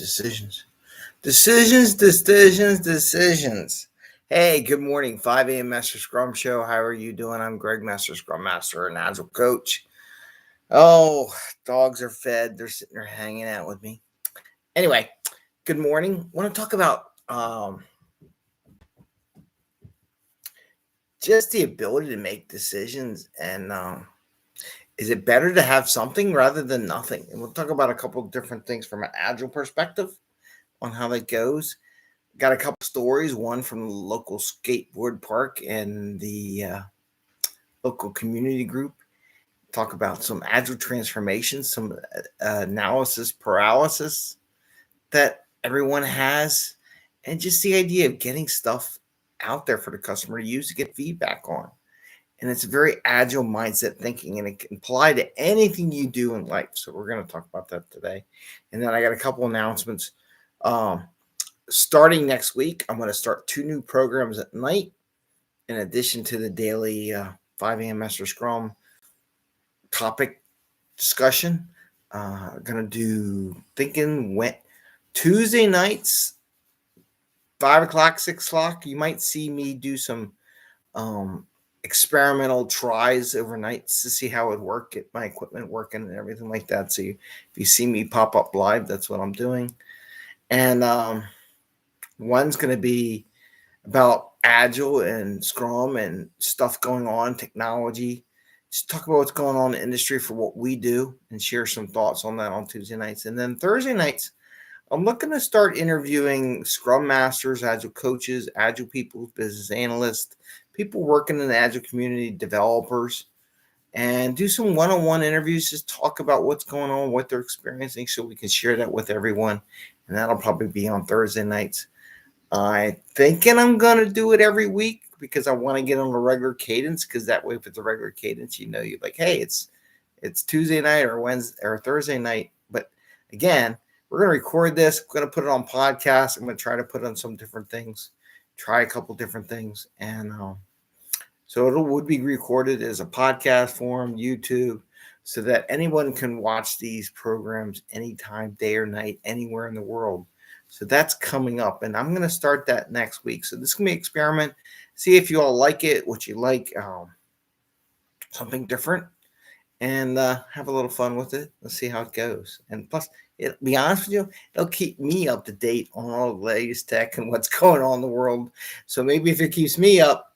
decisions. Decisions. Hey, good morning. 5 a.m. Mester Scrum Show. How are you doing? I'm Greg, Mester Scrum Master and Agile Coach. Oh, dogs are fed. They're sitting there hanging out with me. Anyway, good morning. I want to talk about just the ability to make decisions, and is it better to have something rather than nothing? And we'll talk about a couple of different things from an Agile perspective on how that goes. Got a couple stories, one from the local skateboard park and the local community group. Talk about some Agile transformations, some analysis paralysis that everyone has, and just the idea of getting stuff out there for the customer to use to get feedback on. And it's a very Agile mindset thinking, and it can apply to anything you do in life. So we're going to talk about that today. And then I got a couple announcements. Starting next week, I'm going to start 2 new programs at night, in addition to the daily 5 a.m. Mester Scrum topic discussion. Going to do Tuesday nights, 5 o'clock, 6 o'clock. You might see me do some experimental tries overnight to see how it would work, get my equipment working and everything like that. So if you see me pop up live, that's what I'm doing. And one's going to be about Agile and Scrum and stuff going on, technology. Just talk about what's going on in the industry for what we do and share some thoughts on that on Tuesday nights. And then Thursday nights, I'm looking to start interviewing Scrum Masters, Agile coaches, Agile people, business analysts, people working in the Agile community, developers, and do some one-on-one interviews, just talk about what's going on, what they're experiencing, so we can share that with everyone. And that'll probably be on Thursday nights. I'm thinking I'm going to do it every week because I want to get on a regular cadence, because that way if it's a regular cadence, you know, you're like, hey, it's Tuesday night or Wednesday or Thursday night. But again, we're going to record this. We're going to put it on podcast. I'm going to try to put on some different things, try a couple different things. And so it would be recorded as a podcast form, YouTube, so that anyone can watch these programs anytime, day or night, anywhere in the world. So that's coming up, and I'm going to start that next week. So this is going to be an experiment. See if you all like it, what you like, something different, and have a little fun with it. Let's see how it goes. And plus, to be honest with you, it'll keep me up to date on all the latest tech and what's going on in the world. So maybe if it keeps me up,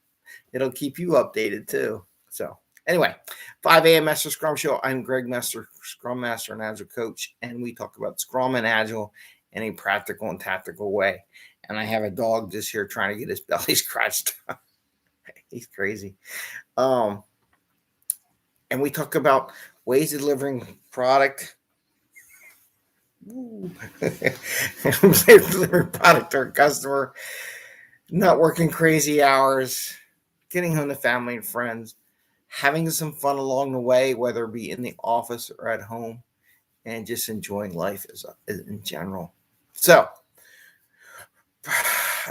it'll keep you updated too. So anyway, 5 a.m. Mester Scrum Show. I'm Greg, Mester Scrum Master and Agile Coach, and we talk about Scrum and Agile in a practical and tactical way. And I have a dog just here trying to get his belly scratched. He's crazy. And we talk about ways of delivering product. Delivering product to our customer, not working crazy hours, getting home to family and friends, having some fun along the way, whether it be in the office or at home, and just enjoying life in general. So,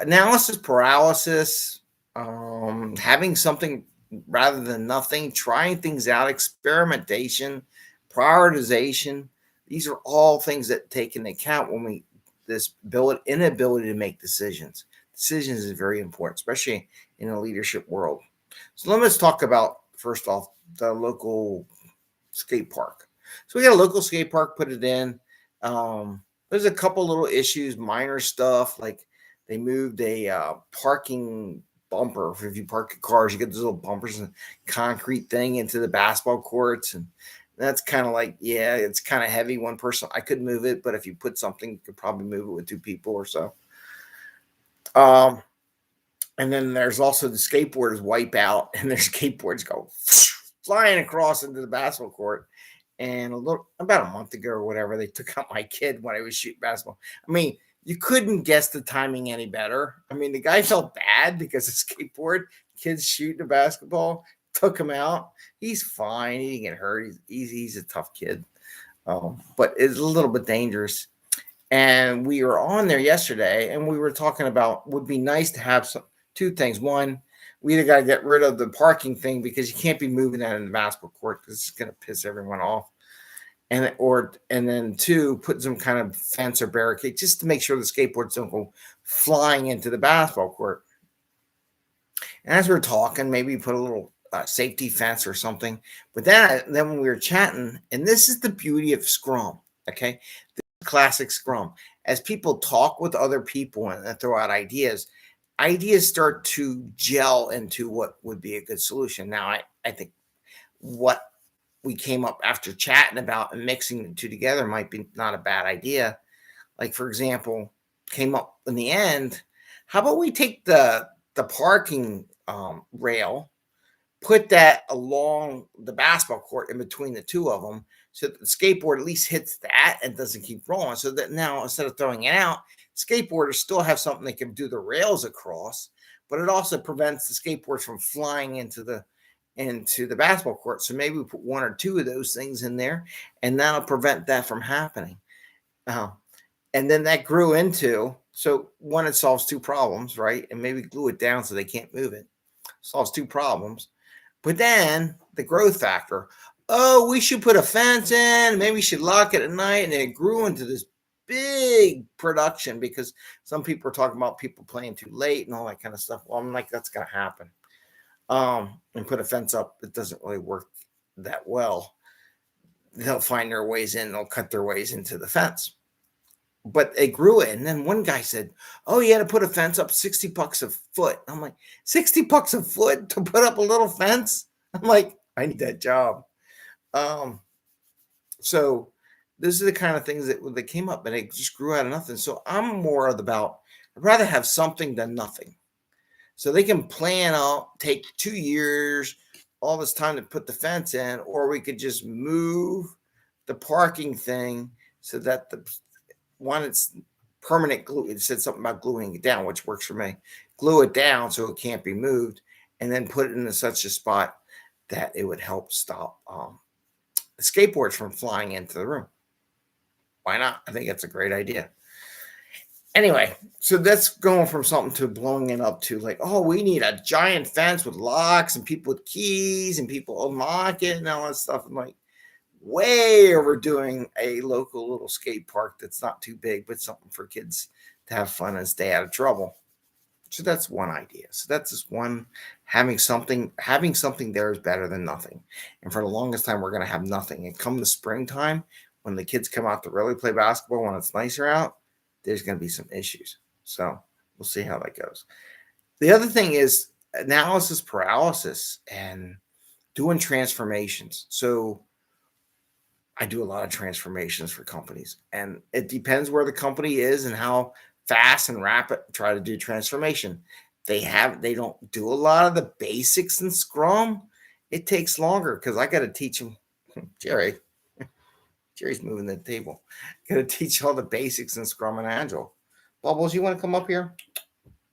analysis paralysis, having something rather than nothing, trying things out, experimentation, prioritization. These are all things that take into account when this inability to make decisions. Decisions is very important, especially in the leadership world. So let's talk about, first off, the local skate park. So we got a local skate park, put it in. There's a couple little issues, minor stuff, like they moved a parking bumper. If you park your cars, you get those little bumpers and concrete thing into the basketball courts. And that's kind of like, yeah, it's kind of heavy. One person, I could move it, but if you put something, you could probably move it with 2 people or so. And then there's also the skateboarders wipe out, and their skateboards go flying across into the basketball court. And about a month ago or whatever, they took out my kid when I was shooting basketball. I mean, you couldn't guess the timing any better. I mean, the guy felt bad because of skateboard. Kids shooting a basketball, took him out. He's fine. He didn't get hurt. He's a tough kid. But it's a little bit dangerous. And we were on there yesterday, and we were talking about would be nice to have 2 things. One, we either got to get rid of the parking thing because you can't be moving that in the basketball court because it's going to piss everyone off. and then two, put some kind of fence or barricade just to make sure the skateboards don't go flying into the basketball court. And as we're talking, maybe put a little safety fence or something. But then when we were chatting, and this is the beauty of Scrum, okay? Classic Scrum. As people talk with other people and throw out ideas start to gel into what would be a good solution. Now, I think what we came up after chatting about and mixing the two together might be not a bad idea. Like, for example, came up in the end, how about we take the parking rail, put that along the basketball court in between the two of them, so that the skateboard at least hits that and doesn't keep rolling. So that now, instead of throwing it out, skateboarders still have something they can do the rails across, but it also prevents the skateboards from flying into the basketball court. So maybe we put one or two of those things in there, and that'll prevent that from happening. And then that grew into, so one, it solves two problems, right? And maybe glue it down so they can't move it. Solves two problems. But then the growth factor, oh, we should put a fence in, maybe we should lock it at night. And it grew into this big production because some people are talking about people playing too late and all that kind of stuff. Well, I'm like, that's going to happen. And put a fence up, it doesn't really work that well. They'll find their ways in, they'll cut their ways into the fence. But it grew it. And then one guy said, oh, you had to put a fence up, $60 a foot. I'm like, $60 a foot to put up a little fence? I'm like, I need that job. So those are the kind of things that came up, and it just grew out of nothing. So I'm more about, I'd rather have something than nothing. So they can plan out, take 2 years, all this time to put the fence in, or we could just move the parking thing so that it's permanent glue. It said something about gluing it down, which works for me. Glue it down so it can't be moved, and then put it in such a spot that it would help stop the skateboards from flying into the room. Why not? I think that's a great idea. Anyway, so that's going from something to blowing it up to like, oh, we need a giant fence with locks and people with keys and people unlock it and all that stuff. I'm like, way overdoing a local little skate park that's not too big, but something for kids to have fun and stay out of trouble. So that's one idea. So that's just one, having something there is better than nothing. And for the longest time, we're going to have nothing. And come the springtime, when the kids come out to really play basketball, when it's nicer out, there's going to be some issues. So we'll see how that goes. The other thing is analysis paralysis and doing transformations. So I do a lot of transformations for companies, and it depends where the company is and how fast and rapid try to do transformation. They don't do a lot of the basics in Scrum. It takes longer because I got to teach them. Jerry's moving the table. Got to teach all the basics in Scrum and Agile. Bubbles, you want to come up here?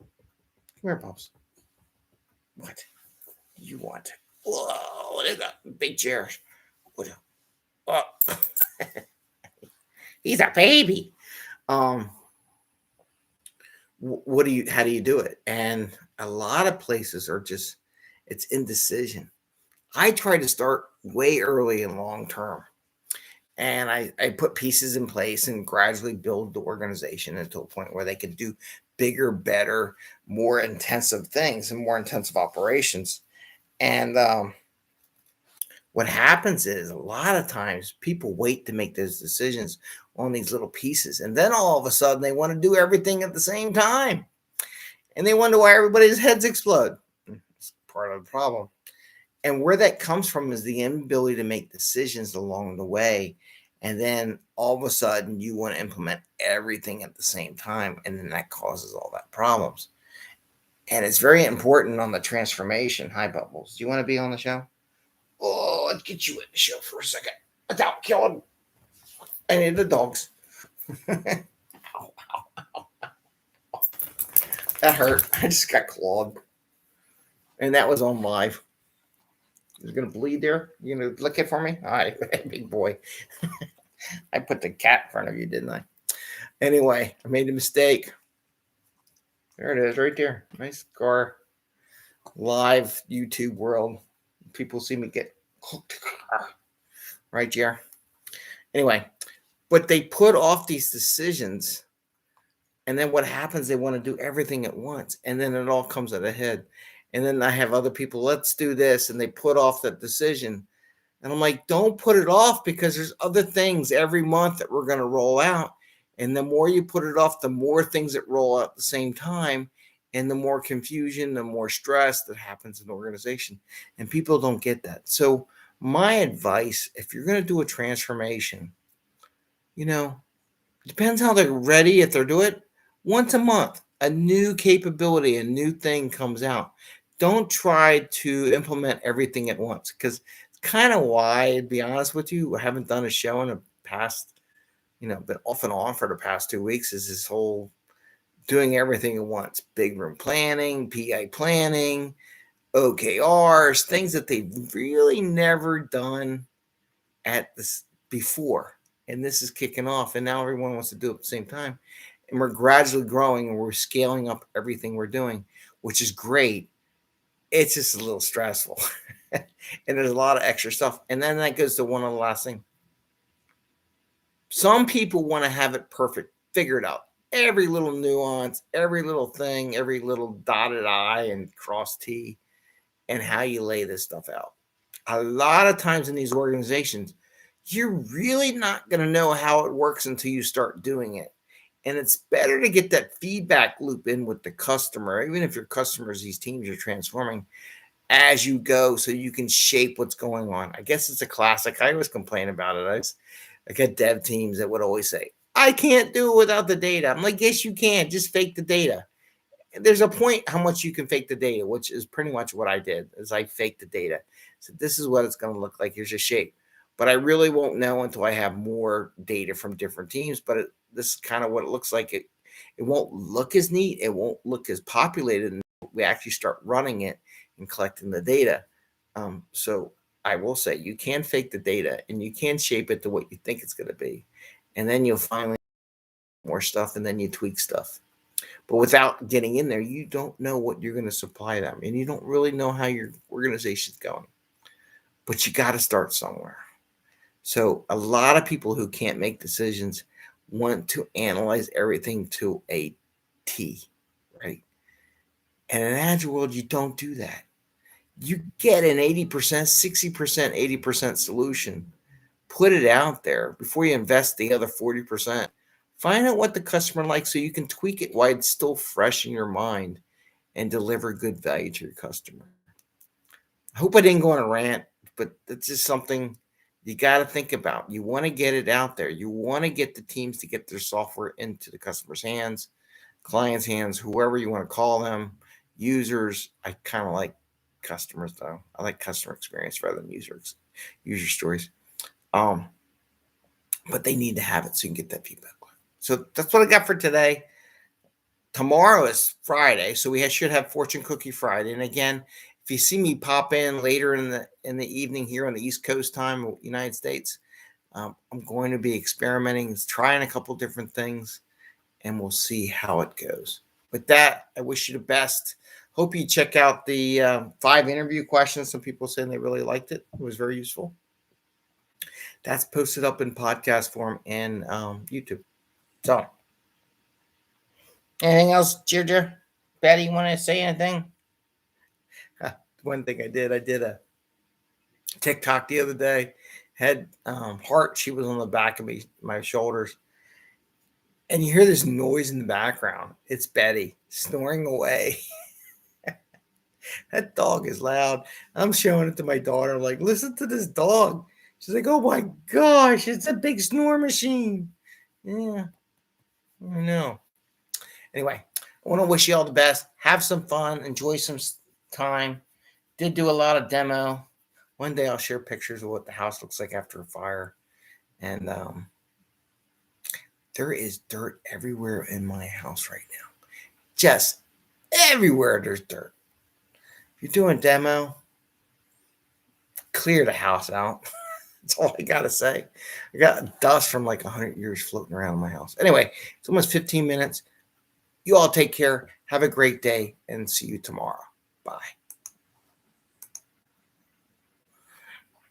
Come here, Bubbles. What do you want? Whoa, look at that big chair. What? Oh. He's a baby. How do you do it? And a lot of places are just, it's indecision. I try to start way early and long term. And I put pieces in place and gradually build the organization into a point where they can do bigger, better, more intensive things and more intensive operations. And what happens is a lot of times people wait to make those decisions on these little pieces. And then all of a sudden they want to do everything at the same time. And they wonder why everybody's heads explode. It's part of the problem. And where that comes from is the inability to make decisions along the way. And then all of a sudden you want to implement everything at the same time. And then that causes all that problems. And it's very important on the transformation. Hi, Bubbles. Do you want to be on the show? Oh, let's get you in the show for a second without killing any of the dogs. Ow, ow, ow, ow. That hurt. I just got clawed. And that was on live. You're going to bleed there? You're going to lick it for me? All right, big boy. I put the cat in front of you, didn't I? Anyway, I made a mistake. There it is, right there. Nice scar. Live YouTube world. People see me get hooked. Right, Jer? Anyway, but they put off these decisions. And then what happens, they want to do everything at once. And then it all comes at a head. And then I have other people, let's do this. And they put off that decision. And I'm like, don't put it off, because there's other things every month that we're going to roll out. And the more you put it off, the more things that roll out at the same time. And the more confusion, the more stress that happens in the organization. And people don't get that. So my advice, if you're going to do a transformation, depends how they're ready. If they're doing it once a month, a new capability, a new thing comes out. Don't try to implement everything at once, because it's kind of why, to be honest with you, I haven't done a show in the past, been off and on for the past 2 weeks, is this whole doing everything at once. Big room planning, PI planning, OKRs, things that they've really never done at this before. And this is kicking off, and now everyone wants to do it at the same time. And we're gradually growing, and we're scaling up everything we're doing, which is great. It's just a little stressful. And there's a lot of extra stuff. And then that goes to one of the last thing. Some people want to have it perfect, figured out. Every little nuance, every little thing, every little dotted I and cross T, and how you lay this stuff out. A lot of times in these organizations, you're really not going to know how it works until you start doing it. And it's better to get that feedback loop in with the customer, even if your customers, these teams are transforming as you go, so you can shape what's going on. I guess it's a classic. I always complain about it. I got dev teams that would always say, I can't do it without the data. I'm like, yes, you can. Just fake the data. There's a point how much you can fake the data, which is pretty much what I did, is I faked the data. So this is what it's going to look like. Here's your shape. But I really won't know until I have more data from different teams. But this is kind of what it looks like. It won't look as neat. It won't look as populated. And we actually start running it and collecting the data. So I will say, you can fake the data, and you can shape it to what you think it's going to be. And then you'll finally more stuff, and then you tweak stuff. But without getting in there, you don't know what you're going to supply them, and you don't really know how your organization's going. But you got to start somewhere. So a lot of people who can't make decisions want to analyze everything to a T, right? And in an Agile world, you don't do that. You get an 80%, 60%, 80% solution. Put it out there before you invest the other 40%. Find out what the customer likes so you can tweak it while it's still fresh in your mind and deliver good value to your customer. I hope I didn't go on a rant, but that's just something you got to think about. You want to get it out there. You want to get the teams to get their software into the customer's hands, clients' hands, whoever you want to call them, users. I kind of like customers, though. I like customer experience rather than user stories. But they need to have it so you can get that feedback. So that's what I got for today. Tomorrow is Friday, so we should have Fortune Cookie Friday. And again, if you see me pop in later in the evening here on the East Coast time, United States, I'm going to be experimenting, trying a couple different things, and we'll see how it goes. With that, I wish you the best. Hope you check out the 5 interview questions. Some people saying they really liked it. It was very useful. That's posted up in podcast form and YouTube. So, anything else, Ginger? Betty, you want to say anything? One thing I did a TikTok the other day. Had Heart, she was on the back of my shoulders. And you hear this noise in the background. It's Betty snoring away. That dog is loud. I'm showing it to my daughter. I'm like, listen to this dog. She's like, oh my gosh, it's a big snore machine. Yeah, I know. Anyway, I want to wish you all the best. Have some fun. Enjoy some time. Did do a lot of demo. One day I'll share pictures of what the house looks like after a fire. And there is dirt everywhere in my house right now. Just everywhere there's dirt. If you're doing demo, clear the house out. That's all I got to say. I got dust from like 100 years floating around in my house. Anyway, it's almost 15 minutes. You all take care. Have a great day, and see you tomorrow. Bye.